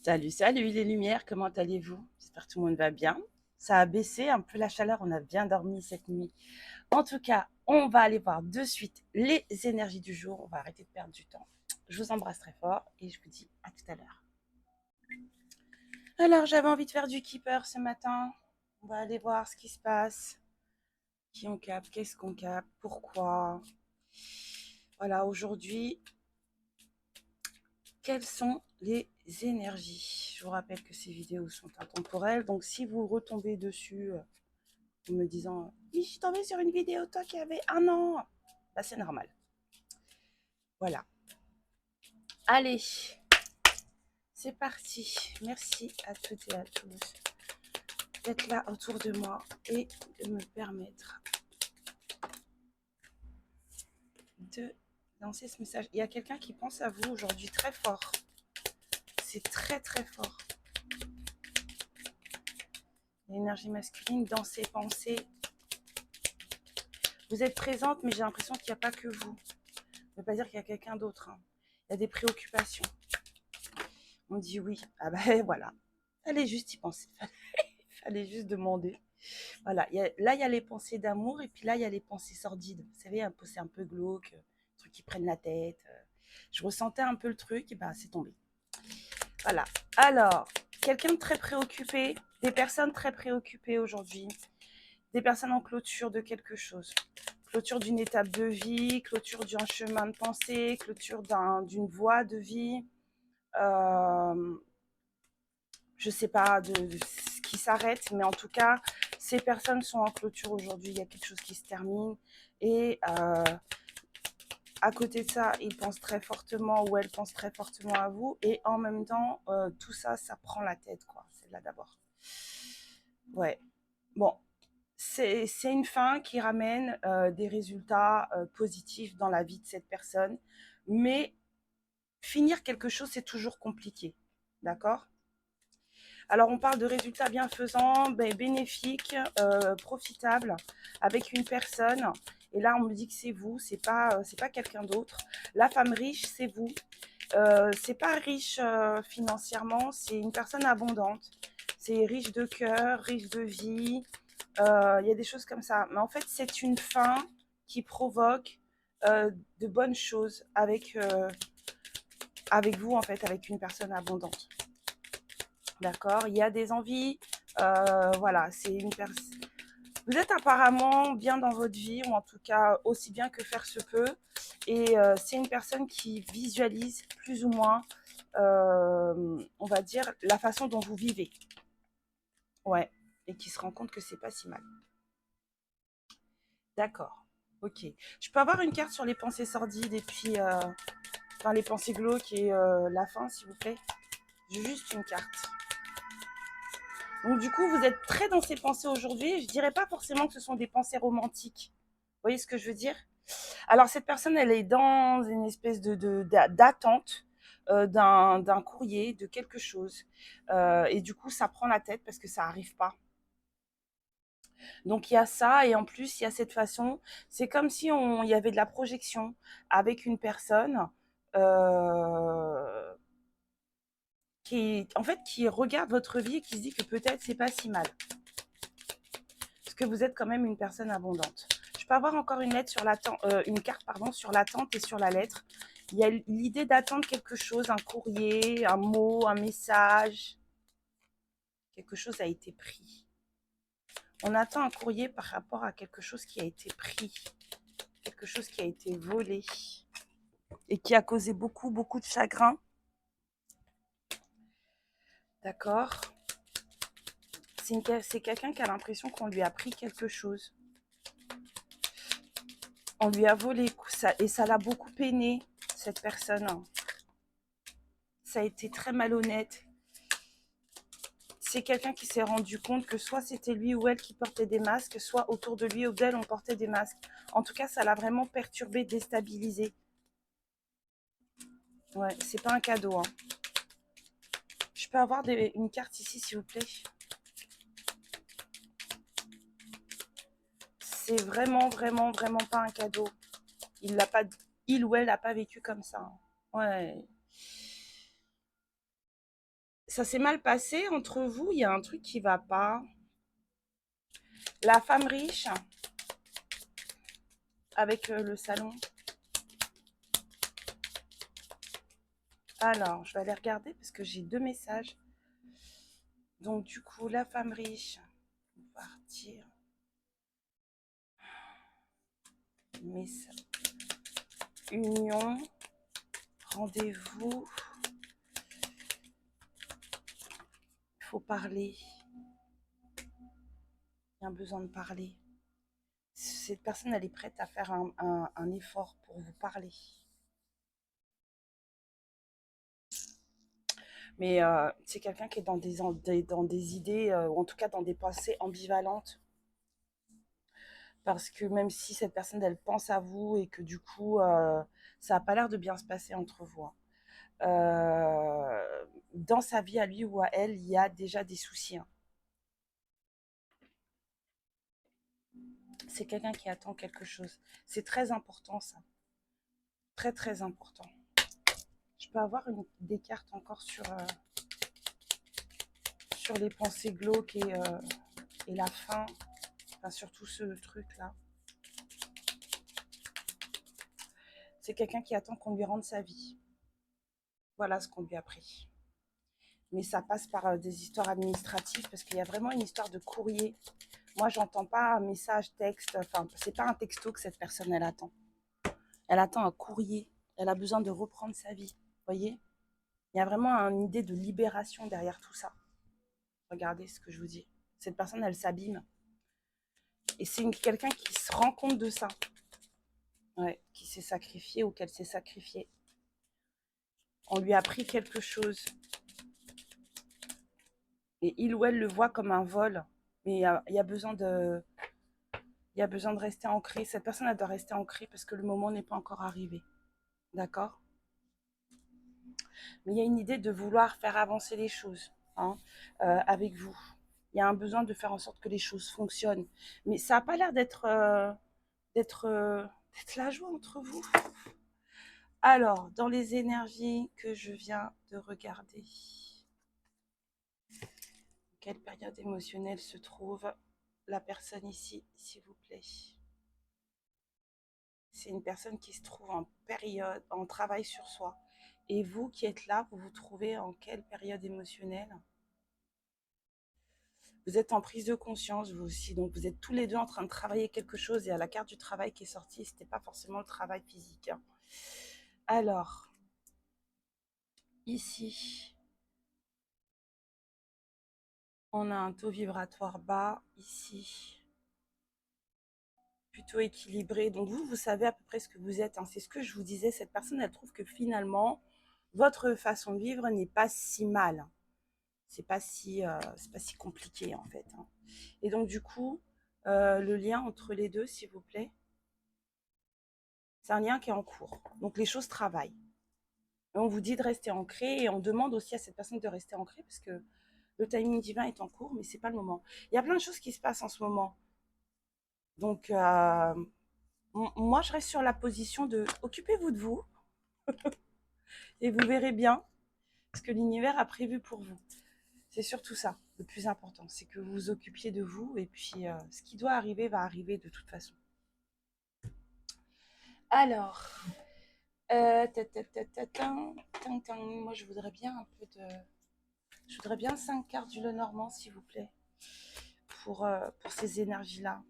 Salut, salut les lumières, comment allez-vous? J'espère que tout le monde va bien. Ça a baissé un peu la chaleur, on a bien dormi cette nuit. En tout cas, on va aller voir de suite les énergies du jour. On va arrêter de perdre du temps. Je vous embrasse très fort et je vous dis à tout à l'heure. Alors, j'avais envie de faire du keeper ce matin. On va aller voir ce qui se passe. Qui on capte, qu'est-ce qu'on capte, pourquoi. Voilà, aujourd'hui, quelles sont les énergies? Je vous rappelle que ces vidéos sont intemporelles, donc si vous retombez dessus en me disant oui, je suis tombée sur une vidéo toi qui avait 1 an, bah, c'est normal. Voilà. Allez, c'est parti. Merci à toutes et à tous d'être là autour de moi et de me permettre de lancer ce message. Il y a quelqu'un qui pense à vous aujourd'hui très fort. C'est très très fort. L'énergie masculine dans ses pensées. Vous êtes présente, mais j'ai l'impression qu'il n'y a pas que vous. Ça ne veut pas dire qu'il y a quelqu'un d'autre. Hein. Il y a des préoccupations. On dit oui. Ah ben voilà. Fallait juste y penser. Fallait juste demander. Voilà. Là, il y a les pensées d'amour et puis là, il y a les pensées sordides. Vous savez, c'est un peu glauque, trucs qui prennent la tête. Je ressentais un peu le truc et ben c'est tombé. Voilà. Alors, quelqu'un de très préoccupé, des personnes très préoccupées aujourd'hui, des personnes en clôture de quelque chose. Clôture d'une étape de vie, clôture d'un chemin de pensée, clôture d'une voie de vie. Je ne sais pas de ce qui s'arrête, mais en tout cas, ces personnes sont en clôture aujourd'hui. Il y a quelque chose qui se termine. Et à côté de ça, ils pensent très fortement ou elles pensent très fortement à vous. Et en même temps, tout ça, ça prend la tête, quoi. C'est là d'abord. Ouais. Bon, c'est une fin qui ramène des résultats positifs dans la vie de cette personne. Mais finir quelque chose, c'est toujours compliqué. D'accord? Alors, on parle de résultats bienfaisants, bénéfiques, profitables avec une personne. Et là, on me dit que c'est vous, c'est pas quelqu'un d'autre. La femme riche, c'est vous. C'est pas riche financièrement, c'est une personne abondante. C'est riche de cœur, riche de vie. Il y a des choses comme ça. Mais en fait, c'est une fin qui provoque de bonnes choses avec vous, en fait, avec une personne abondante. D'accord? Il y a des envies. Voilà, c'est une personne. Vous êtes apparemment bien dans votre vie, ou en tout cas aussi bien que faire se peut. Et c'est une personne qui visualise plus ou moins, on va dire, la façon dont vous vivez. Ouais. Et qui se rend compte que c'est pas si mal. D'accord. Ok. Je peux avoir une carte sur les pensées sordides et puis enfin, les pensées glauques et la fin, s'il vous plaît? Juste une carte. Donc du coup, vous êtes très dans ces pensées aujourd'hui. Je dirais pas forcément que ce sont des pensées romantiques. Vous voyez ce que je veux dire? Alors cette personne, elle est dans une espèce d'attente d'un courrier, de quelque chose. Et du coup, ça prend la tête parce que ça n'arrive pas. Donc il y a ça et en plus, il y a cette façon. C'est comme si il y avait de la projection avec une personne euh, en fait, qui regarde votre vie et qui se dit que peut-être c'est pas si mal. Parce que vous êtes quand même une personne abondante. Je peux avoir encore une carte pardon, sur l'attente et sur la lettre. Il y a l'idée d'attendre quelque chose, un courrier, un mot, un message. Quelque chose a été pris. On attend un courrier par rapport à quelque chose qui a été pris, quelque chose qui a été volé et qui a causé beaucoup, beaucoup de chagrin. D'accord? C'est quelqu'un qui a l'impression qu'on lui a pris quelque chose. On lui a volé et ça l'a beaucoup peiné, cette personne. Ça a été très malhonnête. C'est quelqu'un qui s'est rendu compte que soit c'était lui ou elle qui portait des masques, soit autour de lui ou d'elle on portait des masques. En tout cas, ça l'a vraiment perturbé, déstabilisé. Ouais, c'est pas un cadeau. Hein. Je peux avoir une carte ici, s'il vous plaît? C'est vraiment, vraiment, vraiment pas un cadeau. Il l'a pas, il ou elle n'a pas vécu comme ça. Hein. Ouais. Ça s'est mal passé entre vous, il y a un truc qui va pas. La femme riche avec le salon. Alors, je vais aller regarder parce que j'ai 2 messages. Donc, du coup, la femme riche, partir. Message. Union, rendez-vous. Il faut parler. Il y a un besoin de parler. Cette personne, elle est prête à faire un effort pour vous parler. Mais c'est quelqu'un qui est dans des idées, ou en tout cas dans des pensées ambivalentes. Parce que même si cette personne, elle pense à vous et que du coup, ça n'a pas l'air de bien se passer entre vous, hein. Dans sa vie à lui ou à elle, il y a déjà des soucis, hein. C'est quelqu'un qui attend quelque chose. C'est très important, ça. Très, très important. Je peux avoir des cartes encore sur les pensées glauques et la fin. Enfin, surtout ce truc-là. C'est quelqu'un qui attend qu'on lui rende sa vie. Voilà ce qu'on lui a pris. Mais ça passe par des histoires administratives parce qu'il y a vraiment une histoire de courrier. Moi, j'entends pas un message, texte. Enfin, c'est pas un texto que cette personne, elle attend. Elle attend un courrier. Elle a besoin de reprendre sa vie. Vous voyez? Il y a vraiment une idée de libération derrière tout ça. Regardez ce que je vous dis. Cette personne, elle s'abîme. Et c'est quelqu'un qui se rend compte de ça. Ouais, qui s'est sacrifié ou qu'elle s'est sacrifiée. On lui a pris quelque chose. Et il ou elle le voit comme un vol. Mais il y a besoin de rester ancré. Cette personne, elle doit rester ancrée parce que le moment n'est pas encore arrivé. D'accord? Mais il y a une idée de vouloir faire avancer les choses, hein, avec vous. Il y a un besoin de faire en sorte que les choses fonctionnent. Mais ça n'a pas l'air d'être la joie entre vous. Alors, dans les énergies que je viens de regarder, quelle période émotionnelle se trouve la personne ici, s'il vous plaît? C'est une personne qui se trouve en travail sur soi. Et vous qui êtes là, vous vous trouvez en quelle période émotionnelle? Vous êtes en prise de conscience, vous aussi. Donc, vous êtes tous les deux en train de travailler quelque chose. Et à la carte du travail qui est sortie, ce n'était pas forcément le travail physique, hein. Alors, ici, on a un taux vibratoire bas. Ici, plutôt équilibré. Donc, vous savez à peu près ce que vous êtes, hein. C'est ce que je vous disais. Cette personne, elle trouve que finalement, votre façon de vivre n'est pas si mal. C'est pas si compliqué, en fait, hein. Et donc, du coup, le lien entre les deux, s'il vous plaît, c'est un lien qui est en cours. Donc, les choses travaillent. Et on vous dit de rester ancré et on demande aussi à cette personne de rester ancrée parce que le timing divin est en cours, mais c'est pas le moment. Il y a plein de choses qui se passent en ce moment. Donc, moi, je reste sur la position de occupez-vous de vous et vous verrez bien ce que l'univers a prévu pour vous. C'est surtout ça, le plus important, c'est que vous vous occupiez de vous et puis ce qui doit arriver va arriver de toute façon. Alors, moi je voudrais bien un peu de... Je voudrais bien 5 cartes du Lenormand, s'il vous plaît, pour ces énergies-là.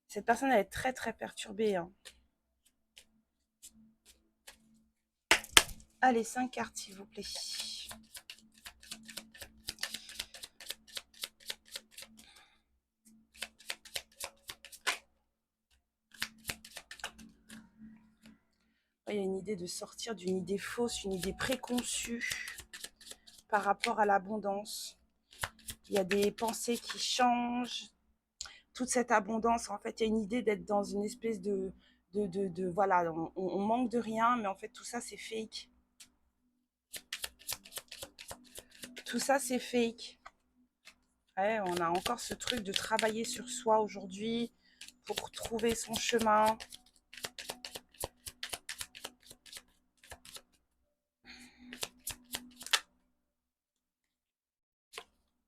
Cette personne, elle est très très perturbée, hein. Allez, 5 cartes, s'il vous plaît. Il y a une idée de sortir d'une idée fausse, une idée préconçue par rapport à l'abondance. Il y a des pensées qui changent. Toute cette abondance, en fait, il y a une idée d'être dans une espèce voilà, on manque de rien, mais en fait, tout ça, c'est fake. Tout ça, c'est fake. Ouais, on a encore ce truc de travailler sur soi aujourd'hui pour trouver son chemin.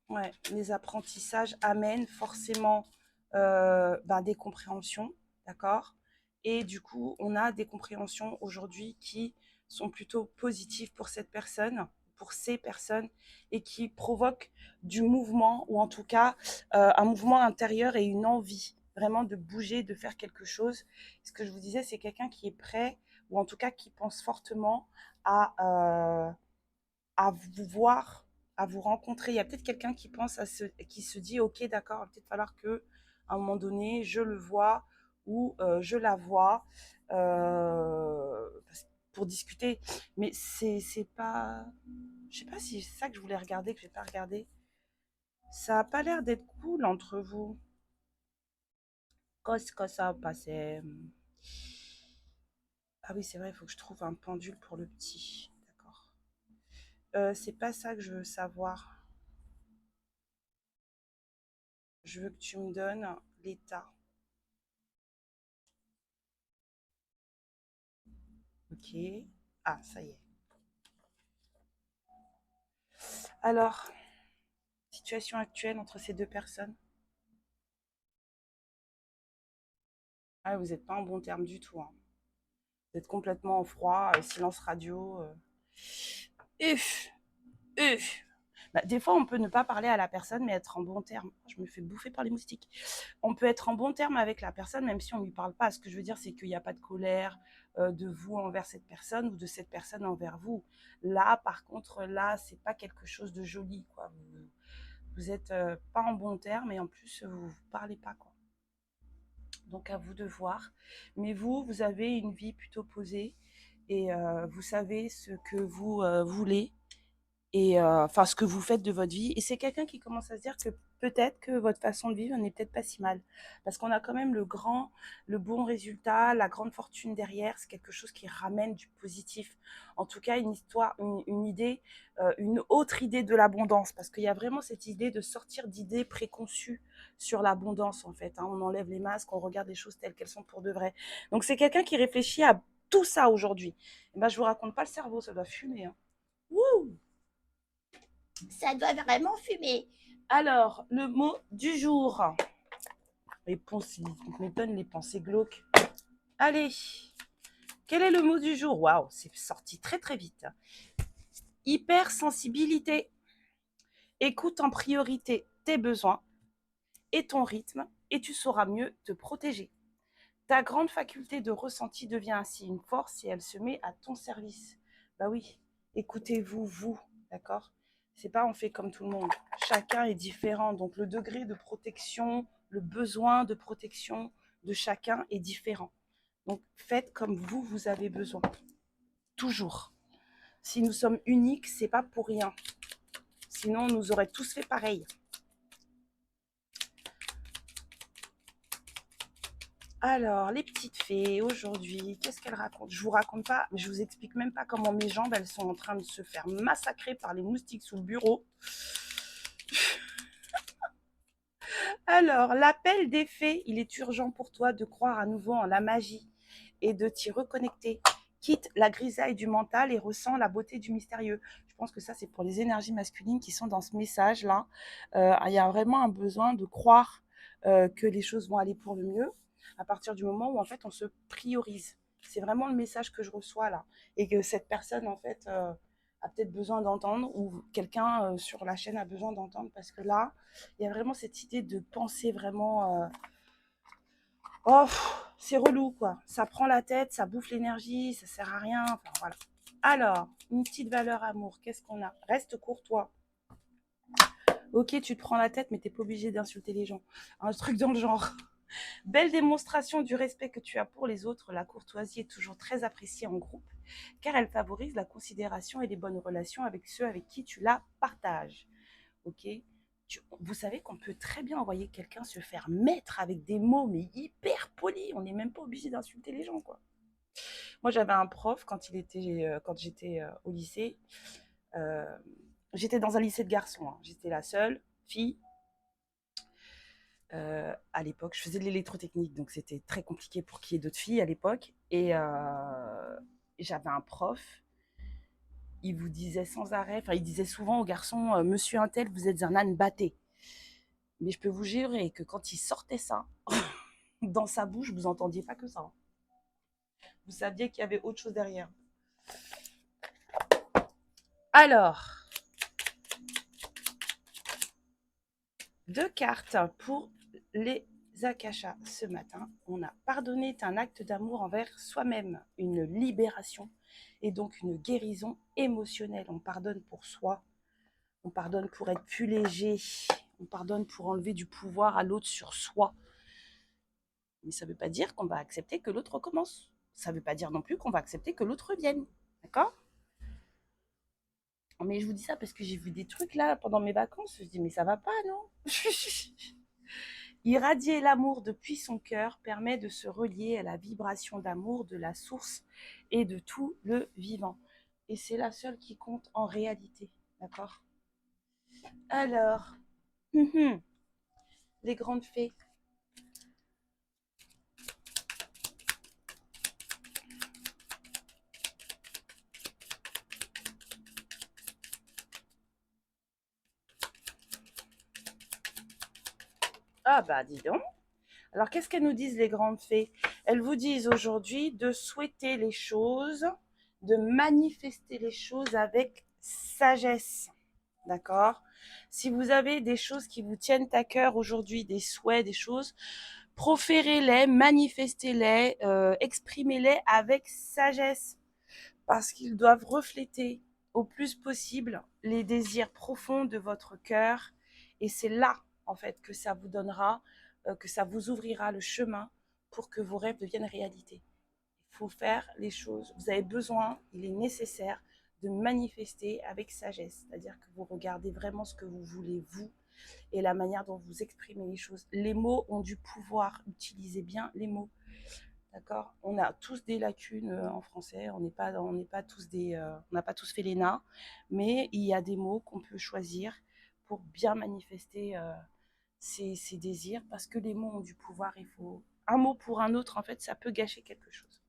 Ouais, les apprentissages amènent forcément des compréhensions, d'accord? Et du coup, on a des compréhensions aujourd'hui qui sont plutôt positives pour cette personne, pour ces personnes, et qui provoquent du mouvement, ou en tout cas un mouvement intérieur et une envie vraiment de bouger, de faire quelque chose. Ce que je vous disais, c'est quelqu'un qui est prêt, ou en tout cas qui pense fortement à, euh, à vous voir, à vous rencontrer. Il y a peut-être quelqu'un qui pense qui se dit, ok, d'accord, il va peut-être falloir que, à un moment donné, je le vois ou je la vois pour discuter. Mais c'est pas, je sais pas si c'est ça que je voulais regarder que j'ai pas regardé. Ça a pas l'air d'être cool entre vous. Qu'est-ce que ça passait? Ah oui, c'est vrai, il faut que je trouve un pendule pour le petit. D'accord. C'est pas ça que je veux savoir. Je veux que tu me donnes l'état. Ok. Ah, ça y est. Alors, situation actuelle entre ces deux personnes. Ah, vous n'êtes pas en bon terme du tout, hein. Vous êtes complètement en froid, silence radio. Uf, uf. Bah, des fois, on peut ne pas parler à la personne, mais être en bon terme. Je me fais bouffer par les moustiques. On peut être en bon terme avec la personne, même si on ne lui parle pas. Ce que je veux dire, c'est qu'il n'y a pas de colère de vous envers cette personne ou de cette personne envers vous. Là, par contre, là, c'est pas quelque chose de joli, quoi. Vous êtes pas en bon terme et en plus, vous ne parlez pas, quoi. Donc, à vous de voir. Mais vous, vous avez une vie plutôt posée et vous savez ce que vous voulez et enfin ce que vous faites de votre vie. Et c'est quelqu'un qui commence à se dire que peut-être que votre façon de vivre n'est peut-être pas si mal. Parce qu'on a quand même le bon résultat, la grande fortune derrière. C'est quelque chose qui ramène du positif. En tout cas, une histoire, une idée, une autre idée de l'abondance. Parce qu'il y a vraiment cette idée de sortir d'idées préconçues sur l'abondance, en fait, hein. On enlève les masques, on regarde les choses telles qu'elles sont pour de vrai. Donc c'est quelqu'un qui réfléchit à tout ça aujourd'hui. Et ben, je vous raconte pas le cerveau, ça doit fumer, hein. Wouh! Ça doit vraiment fumer. Alors, le mot du jour. Les pensées, me donne les pensées glauques. Allez, quel est le mot du jour? Waouh, c'est sorti très très vite. Hypersensibilité. Écoute en priorité tes besoins et ton rythme et tu sauras mieux te protéger. Ta grande faculté de ressenti devient ainsi une force et elle se met à ton service. Bah oui, écoutez-vous, vous, d'accord? C'est pas on fait comme tout le monde. Chacun est différent, donc le degré de protection, le besoin de protection de chacun est différent. Donc faites comme vous, vous avez besoin. Toujours. Si nous sommes uniques, c'est pas pour rien. Sinon, on nous aurait tous fait pareil. Alors, les petites fées, aujourd'hui, qu'est-ce qu'elles racontent? Je vous raconte pas, je vous explique même pas comment mes jambes, elles sont en train de se faire massacrer par les moustiques sous le bureau. Alors, l'appel des fées, il est urgent pour toi de croire à nouveau en la magie et de t'y reconnecter. Quitte la grisaille du mental et ressens la beauté du mystérieux. Je pense que ça, c'est pour les énergies masculines qui sont dans ce message-là. Il y a vraiment un besoin de croire que les choses vont aller pour le mieux à partir du moment où, en fait, on se priorise. C'est vraiment le message que je reçois là. Et que cette personne, en fait, a peut-être besoin d'entendre ou quelqu'un sur la chaîne a besoin d'entendre parce que là, il y a vraiment cette idée de penser vraiment oh, c'est relou, quoi. Ça prend la tête, ça bouffe l'énergie, ça sert à rien. Enfin, voilà. Alors, une petite valeur amour, qu'est-ce qu'on a? Reste courtois. Ok, tu te prends la tête, mais t'es pas obligé d'insulter les gens. Un truc dans le genre. Belle démonstration du respect que tu as pour les autres. La courtoisie est toujours très appréciée en groupe, car elle favorise la considération et les bonnes relations avec ceux avec qui tu la partages. Ok, vous savez qu'on peut très bien envoyer quelqu'un se faire mettre avec des mots, mais hyper polis. On n'est même pas obligé d'insulter les gens, quoi. Moi, j'avais un prof quand j'étais au lycée. euh, J'étais dans un lycée de garçons, hein. J'étais la seule fille. À l'époque, je faisais de l'électrotechnique, donc c'était très compliqué pour qu'il y ait d'autres filles à l'époque. Et j'avais un prof il vous disait sans arrêt, enfin, il disait souvent aux garçons, Monsieur Untel, vous êtes un âne batté. Mais je peux vous jurer que quand il sortait ça, dans sa bouche, vous entendiez pas que ça. Vous saviez qu'il y avait autre chose derrière. Alors, 2 cartes pour les akashas ce matin. On a pardonné est un acte d'amour envers soi-même, une libération et donc une guérison émotionnelle. On pardonne pour soi, on pardonne pour être plus léger, on pardonne pour enlever du pouvoir à l'autre sur soi. Mais ça ne veut pas dire qu'on va accepter que l'autre recommence. Ça ne veut pas dire non plus qu'on va accepter que l'autre revienne. D'accord? Mais je vous dis ça parce que j'ai vu des trucs là pendant mes vacances. Je dis mais ça va pas, non? Irradier l'amour depuis son cœur permet de se relier à la vibration d'amour de la source et de tout le vivant. Et c'est la seule qui compte en réalité. D'accord? Alors, les grandes fées. Ah bah dis donc. Alors qu'est-ce qu'elles nous disent les grandes fées? Elles vous disent aujourd'hui de souhaiter les choses, de manifester les choses avec sagesse. D'accord? Si vous avez des choses qui vous tiennent à cœur aujourd'hui, des souhaits, des choses, proférez-les, manifestez-les, exprimez-les avec sagesse. Parce qu'ils doivent refléter au plus possible les désirs profonds de votre cœur. Et c'est là, en fait, que ça vous donnera, que ça vous ouvrira le chemin pour que vos rêves deviennent réalité. Il faut faire les choses. Vous avez besoin, il est nécessaire de manifester avec sagesse. C'est-à-dire que vous regardez vraiment ce que vous voulez, vous, et la manière dont vous exprimez les choses. Les mots ont du pouvoir. Utilisez bien les mots. D'accord? On a tous des lacunes en français, on n'est pas tous on n'a pas tous fait l'ENA, mais il y a des mots qu'on peut choisir pour bien manifester ses désirs, parce que les mots ont du pouvoir. Il faut un mot pour un autre, en fait, ça peut gâcher quelque chose.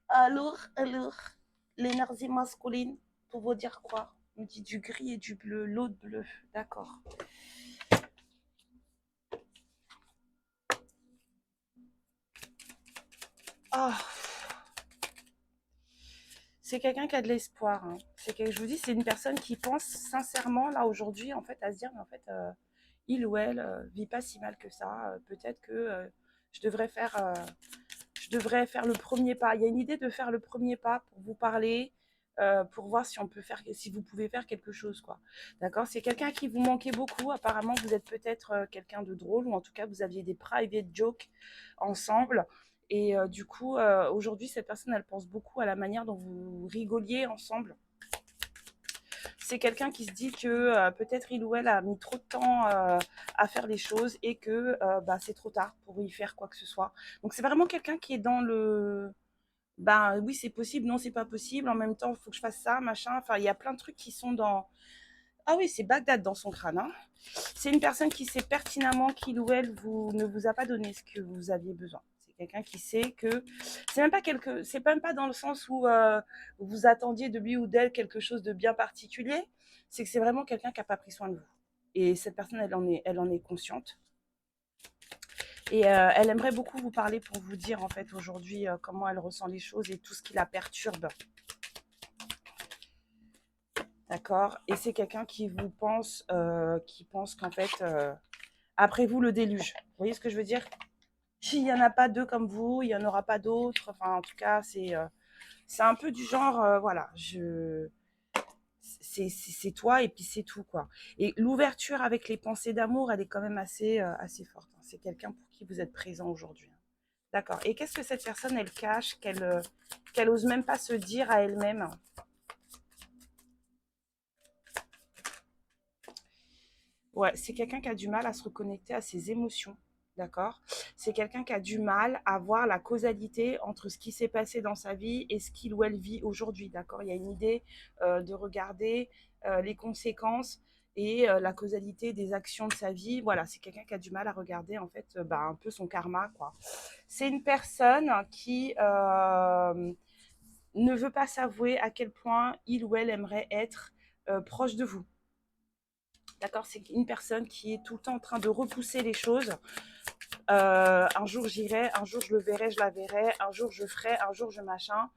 Alors, l'énergie masculine, pour vous dire quoi? On me dit du gris et du bleu, l'autre bleu, d'accord. Ah, c'est quelqu'un qui a de l'espoir, hein. Je vous dis, c'est une personne qui pense sincèrement, là, aujourd'hui, en fait, à se dire, mais en fait, il ou elle vit pas si mal que ça. Peut-être que je devrais faire, le premier pas. Il y a une idée de faire le premier pas pour vous parler, pour voir si vous pouvez faire quelque chose, quoi. D'accord? C'est quelqu'un qui vous manquait beaucoup. Apparemment, vous êtes peut-être quelqu'un de drôle, ou en tout cas, vous aviez des private jokes ensemble. Et du coup, aujourd'hui, cette personne, elle pense beaucoup à la manière dont vous rigoliez ensemble. C'est quelqu'un qui se dit que peut-être il ou elle a mis trop de temps à faire les choses, et que bah, c'est trop tard pour y faire quoi que ce soit. Donc c'est vraiment quelqu'un qui est dans le... Ben oui, c'est possible, non, c'est pas possible, en même temps, il faut que je fasse ça, machin. Enfin, il y a plein de trucs qui sont dans... Ah oui, c'est Bagdad dans son crâne, hein. C'est une personne qui sait pertinemment qu'il ou elle ne vous a pas donné ce que vous aviez besoin. C'est quelqu'un qui sait que c'est même pas dans le sens où vous attendiez de lui ou d'elle quelque chose de bien particulier. C'est que c'est vraiment quelqu'un qui n'a pas pris soin de vous. Et cette personne, elle en est consciente. Et elle aimerait beaucoup vous parler pour vous dire, en fait, aujourd'hui, comment elle ressent les choses et tout ce qui la perturbe. D'accord? Et c'est quelqu'un qui pense qu'en fait, après vous, le déluge. Vous voyez ce que je veux dire? S'il n'y en a pas deux comme vous, il n'y en aura pas d'autres. Enfin, en tout cas, c'est un peu du genre, voilà, c'est toi et puis c'est tout, quoi. Et l'ouverture avec les pensées d'amour, elle est quand même assez forte, hein. C'est quelqu'un pour qui vous êtes présent aujourd'hui, hein. D'accord. Et qu'est-ce que cette personne, elle cache, qu'elle ose même pas se dire à elle-même? Ouais, c'est quelqu'un qui a du mal à se reconnecter à ses émotions. D'accord? C'est quelqu'un qui a du mal à voir la causalité entre ce qui s'est passé dans sa vie et ce qu'il ou elle vit aujourd'hui. D'accord? Il y a une idée de regarder les conséquences et la causalité des actions de sa vie. Voilà, c'est quelqu'un qui a du mal à regarder, en fait, bah, un peu son karma, quoi. C'est une personne qui ne veut pas s'avouer à quel point il ou elle aimerait être proche de vous. D'accord? C'est une personne qui est tout le temps en train de repousser les choses. Un jour j'irai, un jour je le verrai, je la verrai, un jour je ferai, un jour je machin.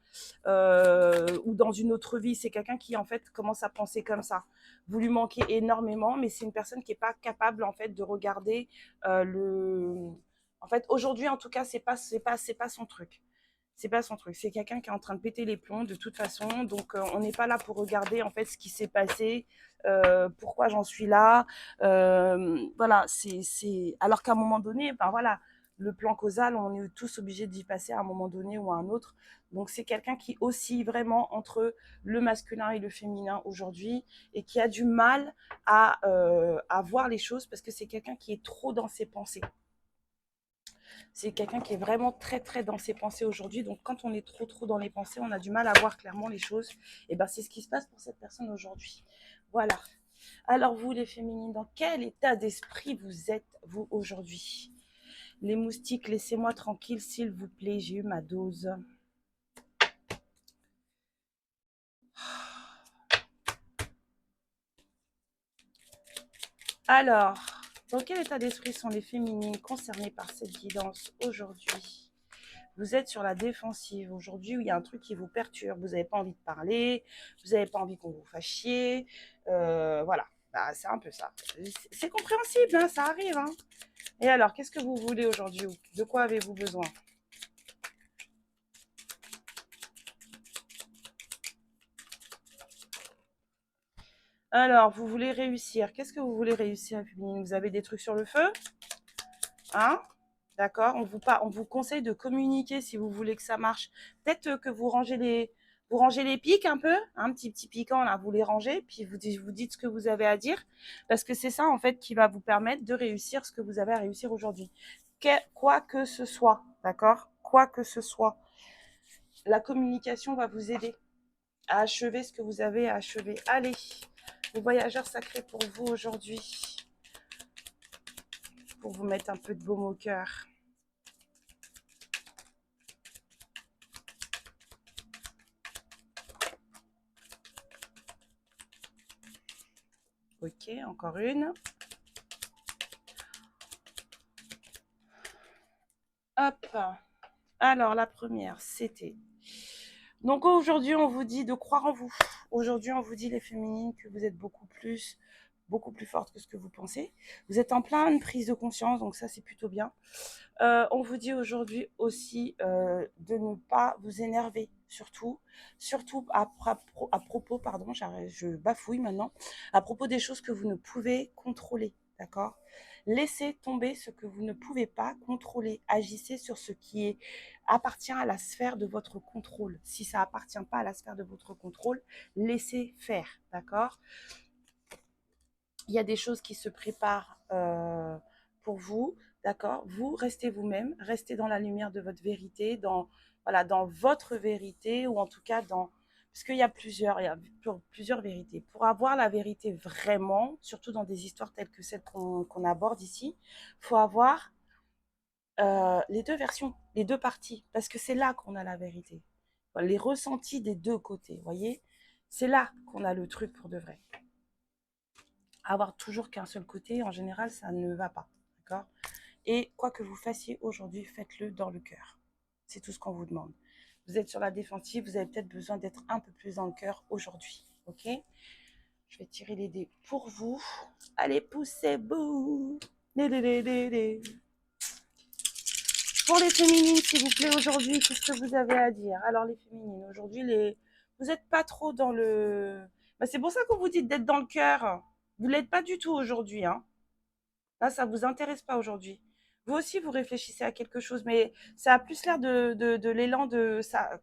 Ou dans une autre vie, c'est quelqu'un qui en fait commence à penser comme ça. Vous lui manquez énormément, mais c'est une personne qui n'est pas capable en fait de regarder le. En fait, aujourd'hui en tout cas, c'est pas son truc. C'est pas son truc. C'est quelqu'un qui est en train de péter les plombs de toute façon. Donc, on n'est pas là pour regarder en fait ce qui s'est passé, pourquoi j'en suis là. Voilà, alors qu'à un moment donné, ben voilà, le plan causal, on est tous obligés d'y passer à un moment donné ou à un autre. Donc, c'est quelqu'un qui oscille vraiment entre le masculin et le féminin aujourd'hui et qui a du mal à voir les choses parce que c'est quelqu'un qui est trop dans ses pensées. C'est quelqu'un qui est vraiment très très dans ses pensées aujourd'hui. Donc quand on est trop dans les pensées, on a du mal à voir clairement les choses. Et ben c'est ce qui se passe pour cette personne aujourd'hui. Voilà. Alors vous les féminines, dans quel état d'esprit vous êtes vous aujourd'hui? Les moustiques, laissez-moi tranquille s'il vous plaît, j'ai eu ma dose. Alors, dans quel état d'esprit sont les féminines concernées par cette guidance aujourd'hui? Vous êtes sur la défensive aujourd'hui où il y a un truc qui vous perturbe, vous n'avez pas envie de parler, vous n'avez pas envie qu'on vous fasse chier, voilà, bah, c'est un peu ça. C'est compréhensible, hein, ça arrive. Hein. Et alors, qu'est-ce que vous voulez aujourd'hui? De quoi avez-vous besoin? Alors, vous voulez réussir. Qu'est-ce que vous voulez réussir, féminine? Vous avez des trucs sur le feu? Hein? D'accord, on vous conseille de communiquer si vous voulez que ça marche. Peut-être que vous rangez les pics un peu, un petit piquant là, vous les rangez, puis vous dites ce que vous avez à dire, parce que c'est ça en fait qui va vous permettre de réussir ce que vous avez à réussir aujourd'hui. Quoi que ce soit, d'accord? Quoi que ce soit, la communication va vous aider à achever ce que vous avez à achever. Allez, les voyageurs sacrés pour vous aujourd'hui, pour vous mettre un peu de baume au cœur. Ok, encore une. Hop. Alors, la première, c'était... Donc aujourd'hui, on vous dit de croire en vous. Aujourd'hui, on vous dit, les féminines, que vous êtes beaucoup plus fortes que ce que vous pensez. Vous êtes en pleine prise de conscience, donc ça, c'est plutôt bien. On vous dit aujourd'hui aussi de ne pas vous énerver, surtout à propos, pardon, je bafouille maintenant, à propos des choses que vous ne pouvez contrôler, d'accord? Laissez tomber ce que vous ne pouvez pas contrôler. Agissez sur ce qui appartient à la sphère de votre contrôle. Si ça appartient pas à la sphère de votre contrôle, laissez faire, d'accord? Il y a des choses qui se préparent pour vous, d'accord? Vous restez vous-même, restez dans la lumière de votre vérité, dans votre vérité, ou en tout cas parce qu'il y a plusieurs vérités. Pour avoir la vérité vraiment, surtout dans des histoires telles que celles qu'on aborde ici, il faut avoir les deux versions, les deux parties, parce que c'est là qu'on a la vérité. Les ressentis des deux côtés, voyez? C'est là qu'on a le truc pour de vrai. Avoir toujours qu'un seul côté, en général, ça ne va pas. D'accord? Et quoi que vous fassiez aujourd'hui, faites-le dans le cœur. C'est tout ce qu'on vous demande. Vous êtes sur la défensive, vous avez peut-être besoin d'être un peu plus dans le cœur aujourd'hui. Ok? Je vais tirer les dés pour vous. Allez, poussez-vous. Pour les féminines, s'il vous plaît, aujourd'hui, qu'est-ce que vous avez à dire? Alors, les féminines, aujourd'hui, vous n'êtes pas trop dans le... Bah, c'est pour ça qu'on vous dit d'être dans le cœur. Vous ne l'êtes pas du tout aujourd'hui. Hein. Là, ça ne vous intéresse pas aujourd'hui. Vous aussi, vous réfléchissez à quelque chose, mais ça a plus l'air de l'élan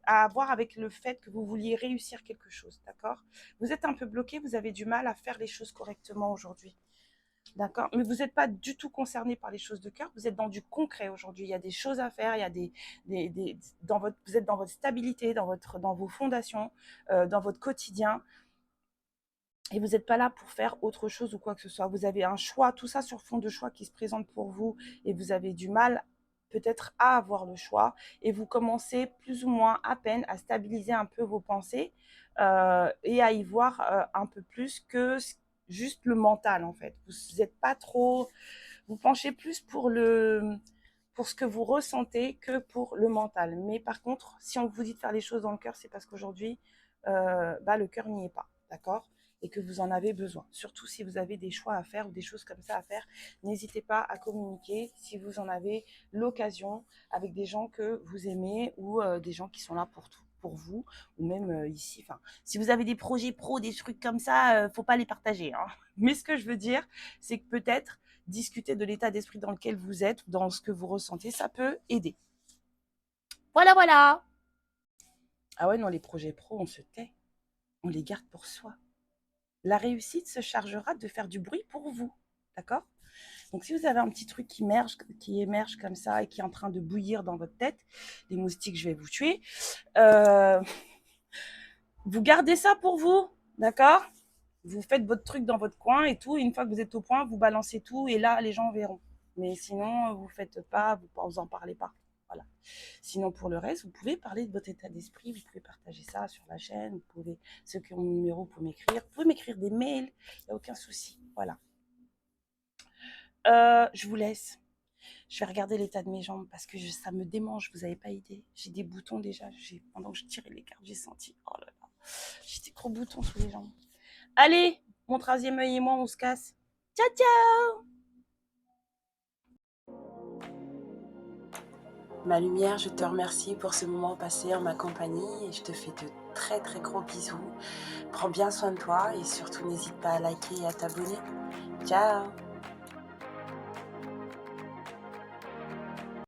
à avoir avec le fait que vous vouliez réussir quelque chose, d'accord? Vous êtes un peu bloqué, vous avez du mal à faire les choses correctement aujourd'hui, d'accord? Mais vous n'êtes pas du tout concerné par les choses de cœur, vous êtes dans du concret aujourd'hui. Il y a des choses à faire, il y a vous êtes dans votre stabilité, dans vos fondations, dans votre quotidien. Et vous n'êtes pas là pour faire autre chose ou quoi que ce soit. Vous avez un choix, tout ça sur fond de choix qui se présente pour vous et vous avez du mal peut-être à avoir le choix et vous commencez plus ou moins à peine à stabiliser un peu vos pensées et à y voir un peu plus que juste le mental en fait. Vous n'êtes pas trop, vous penchez plus pour ce que vous ressentez que pour le mental. Mais par contre, si on vous dit de faire les choses dans le cœur, c'est parce qu'aujourd'hui, le cœur n'y est pas, d'accord? Et que vous en avez besoin. Surtout si vous avez des choix à faire ou des choses comme ça à faire, n'hésitez pas à communiquer si vous en avez l'occasion avec des gens que vous aimez ou des gens qui sont là pour tout pour vous ou même ici. Enfin, si vous avez des projets pro, des trucs comme ça, faut pas les partager. Hein. Mais ce que je veux dire, c'est que peut-être discuter de l'état d'esprit dans lequel vous êtes, dans ce que vous ressentez, ça peut aider. Voilà, voilà. Ah ouais, non, les projets pro, on se tait. On les garde pour soi. La réussite se chargera de faire du bruit pour vous. D'accord? Donc, si vous avez un petit truc qui émerge comme ça et qui est en train de bouillir dans votre tête, les moustiques, je vais vous tuer, vous gardez ça pour vous. D'accord? Vous faites votre truc dans votre coin et tout. Et une fois que vous êtes au point, vous balancez tout et là, les gens verront. Mais sinon, vous faites pas, vous en parlez pas. Voilà. Sinon, pour le reste, vous pouvez parler de votre état d'esprit, vous pouvez partager ça sur la chaîne, vous pouvez, ceux qui ont mon numéro, vous pouvez m'écrire des mails, il n'y a aucun souci. Voilà. Je vous laisse. Je vais regarder l'état de mes jambes parce que ça me démange, vous n'avez pas idée. J'ai des boutons déjà, pendant que je tirais les cartes, j'ai senti. Oh là là, j'ai des gros boutons sous les jambes. Allez, mon 13e œil et moi, on se casse. Ciao, ciao! Ma lumière, je te remercie pour ce moment passé en ma compagnie et je te fais de très très gros bisous. Prends bien soin de toi et surtout n'hésite pas à liker et à t'abonner. Ciao!